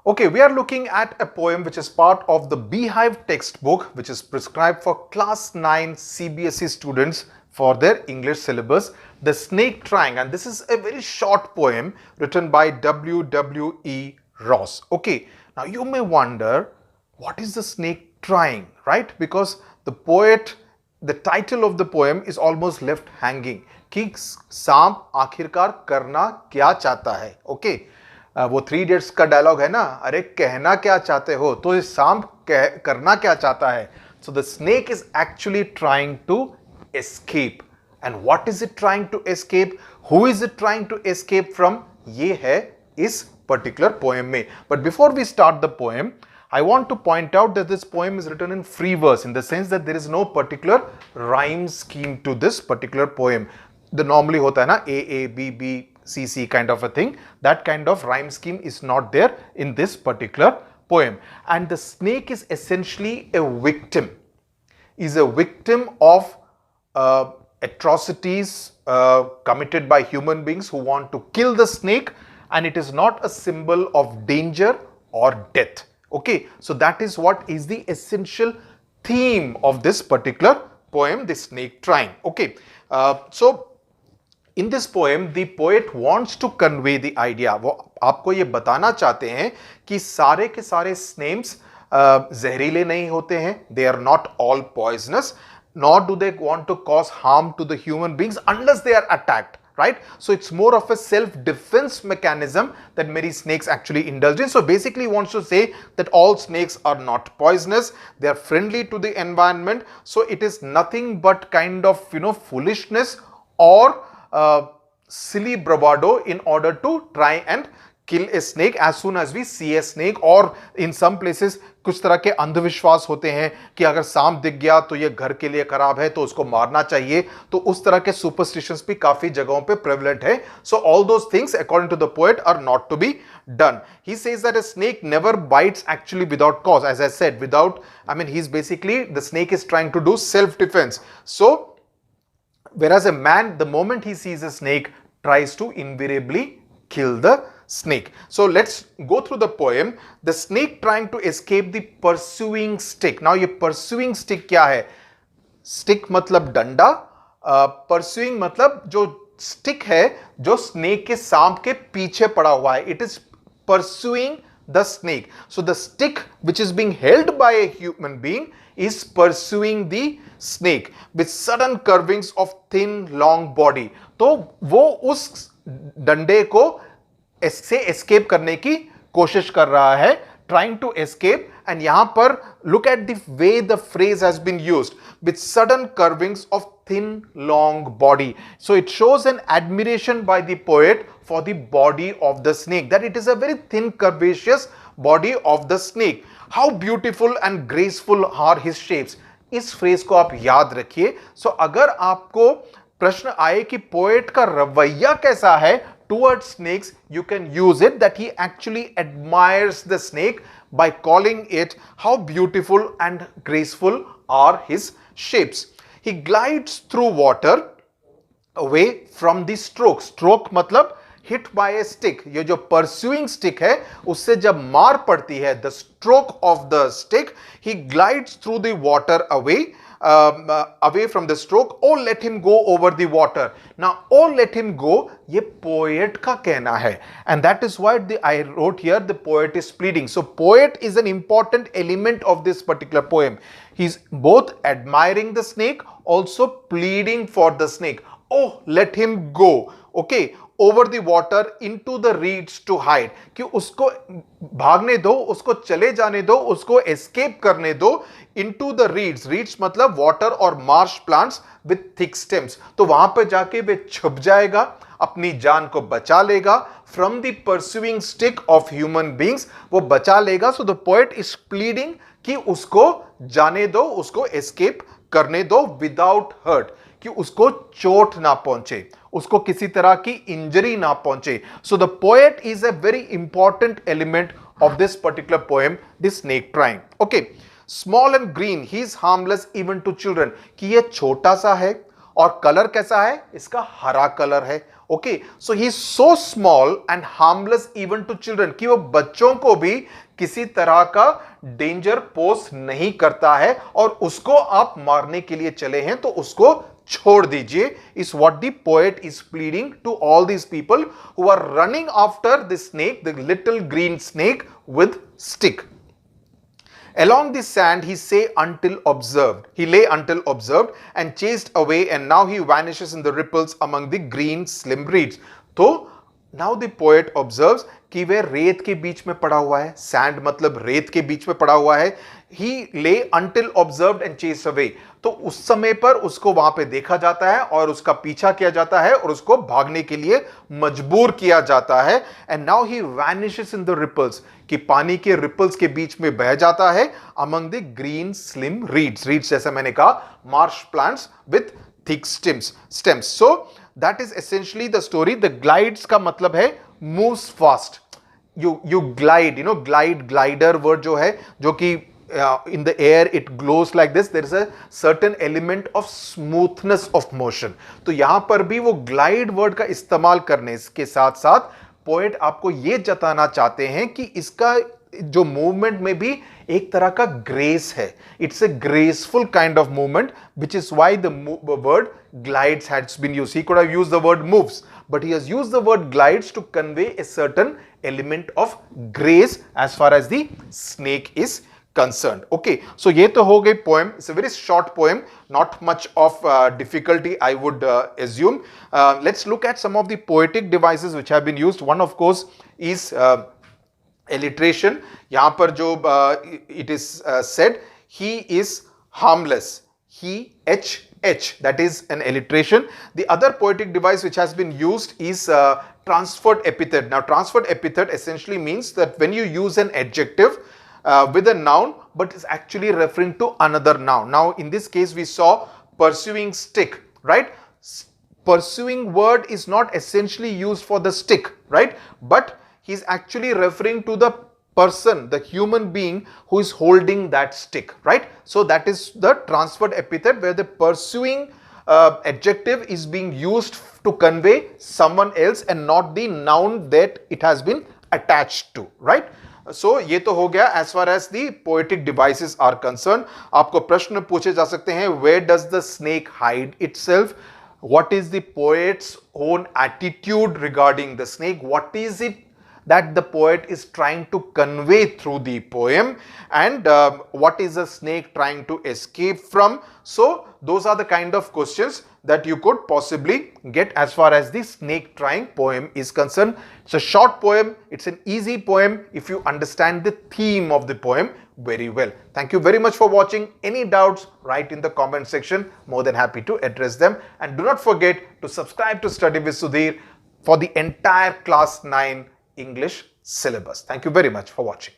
Okay, we are looking at a poem which is part of the Beehive textbook, which is prescribed for class 9 CBSE students for their English syllabus, The Snake Trying. And this is a very short poem written by W.W.E. Ross. Okay, now you may wonder, what is the snake trying, right? Because the title of the poem is almost left hanging. कि सांप आखिरकार करना क्या चाहता है? Okay. वो 3 Idiots का dialogue है ना, अरे कहना क्या चाहते हो, तो ये सांप करना क्या चाहता है. So the snake is actually trying to escape. And what is it trying to escape? Who is it trying to escape from? ये है इस particular poem में. But before we start the poem, I want to point out that this poem is written in free verse, in the sense that there is no particular rhyme scheme to this particular poem. The normally होता है ना A, B, B, C kind of a thing. That kind of rhyme scheme is not there in this particular poem. And the snake is essentially a victim. Is a victim of atrocities committed by human beings who want to kill the snake, and it is not a symbol of danger or death. Okay, so that is what is the essential theme of this particular poem, The Snake Trying. Okay, so in this poem, the poet wants to convey the idea. वो आपको ये बताना चाहते हैं कि सारे के सारे snakes जहरीले नहीं होते हैं. They are not all poisonous, nor do they want to cause harm to the human beings unless they are attacked. Right? So it's more of a self-defense mechanism that many snakes actually indulge in. So basically he wants to say that all snakes are not poisonous. They are friendly to the environment. So it is nothing but kind of, foolishness or silly bravado in order to try and kill a snake as soon as we see a snake. Or in some places कुछ तरह के अंधविश्वास होते हैं कि अगर सांप दिख गया तो ये घर के लिए खराब है तो उसको मारना चाहिए. तो उस तरह के सुपरस्टिशंस भी काफी जगहों पे प्रेवलेंट है. So all those things according to the poet are not to be done. He says that a snake never bites actually without cause. As I said, he's basically, the snake is trying to do self-defense. So whereas a man, the moment he sees a snake, tries to invariably kill the snake. So let's go through the poem. The snake trying to escape the pursuing stick. Now ये pursuing stick क्या है? Stick मतलब डंडा, pursuing मतलब जो stick है जो snake के सांप के पीछे पड़ा हुआ है. It is pursuing the snake. So the stick which is being held by a human being is pursuing the snake with sudden curvings of thin long body. तो वो उस डंडे को से एस्केप करने की कोशिश कर रहा है, trying to escape. And यहां पर look at the way the phrase has been used, with sudden curvings of thin long body. So it shows an admiration by the poet for the body of the snake, that it is a very thin curvaceous body of the snake. How beautiful and graceful are his shapes. इस phrase को आप याद रखिए. सो अगर आपको प्रश्न आए कि पोएट का रवैया कैसा है towards snakes, you can use it that he actually admires the snake by calling it how beautiful and graceful are his shapes. He glides through water away from the stroke. Stroke मतलब hit by a stick. ये जो pursuing stick है उससे जब मार पड़ती है, the stroke of the stick, he glides through the water away from the stroke. Oh, let him go over the water. Now, oh, let him go, ये poet का कहना है. And that is why I wrote here, the poet is pleading. So, poet is an important element of this particular poem. He's both admiring the snake, also pleading for the snake. Oh, let him go. Okay. Over the water into the reeds to hide. कि उसको भागने दो, उसको चले जाने दो, उसको escape करने दो into the reeds. Reeds मतलब water और marsh plants with thick stems. तो वहां पे जाके वे छुप जाएगा, अपनी जान को बचा लेगा from the pursuing stick of human beings. वो बचा लेगा. So the poet is pleading कि उसको जाने दो, उसको escape करने दो without hurt. कि उसको चोट ना पहुंचे, उसको किसी तरह की इंजरी ना पहुंचे. So the poet is a very important element of this particular poem, The Snake Trying. Okay, small and green, he is harmless even to children. कि ये छोटा सा है और कलर कैसा है, इसका हरा कलर है। Okay, so he is so small and harmless even to children, कि वो बच्चों को भी किसी तरह का डेंजर पोज नहीं करता है, और उसको आप मारने के लिए चले हैं तो उसको छोड़ दीजिए, is what the poet is pleading to all these people who are running after the snake, the little green snake with stick. Along the sand he lay until observed and chased away, and now he vanishes in the ripples among the green slim reeds. तो now the poet observes कि वह रेत के बीच में पड़ा हुआ है, sand मतलब रेत के बीच में पड़ा हुआ है. He lay until observed and chased away. तो उस समय पर उसको वहां पे देखा जाता है और उसका पीछा किया जाता है और उसको भागने के लिए मजबूर किया जाता है. And now he vanishes in the ripples, कि पानी के रिपल्स के बीच में बह जाता है, among the green slim reeds. Reeds जैसा मैंने कहा, marsh plants with thick stems. So that is essentially the story. The glides का मतलब है moves fast. You glide, glider word जो है, जो कि in the air it glows like this, there is a certain element of smoothness of motion. तो यहां पर भी वो glide word का इस्तेमाल करने के साथ साथ पोएट आपको ये जताना चाहते हैं कि इसका जो मूवमेंट में भी एक तरह का ग्रेस है. It's a graceful kind of movement, which is why the word glides has been used. He could have used the word moves, but he has used the word glides to convey a certain element of grace as far as the snake is concerned. Okay, so ये तो हो गई poem. It's a very short poem, not much of difficulty I would assume. Let's look at some of the poetic devices which have been used. One of course is alliteration. यहाँ पर जो it is said, he is harmless. He, H, that is an alliteration. The other poetic device which has been used is transferred epithet. Now transferred epithet essentially means that when you use an adjective with a noun, but it's actually referring to another noun. Now in this case we saw pursuing stick, right? Pursuing word is not essentially used for the stick, right? But he's actually referring to the person, the human being who is holding that stick, right? So that is the transferred epithet, where the pursuing adjective is being used to convey someone else and not the noun that it has been attached to, right? So ये तो हो गया as far as the poetic devices are concerned. आपको प्रश्न पूछे जा सकते हैं, where does the snake hide itself? What is the poet's own attitude regarding the snake? What is it that the poet is trying to convey through the poem, and what is the snake trying to escape from? So those are the kind of questions that you could possibly get as far as the snake trying poem is concerned. It's a short poem, it's an easy poem if you understand the theme of the poem very well. Thank you very much for watching. Any doubts, write in the comment section. More than happy to address them. And do not forget to subscribe to Study with Sudhir for the entire class 9 English syllabus. Thank you very much for watching.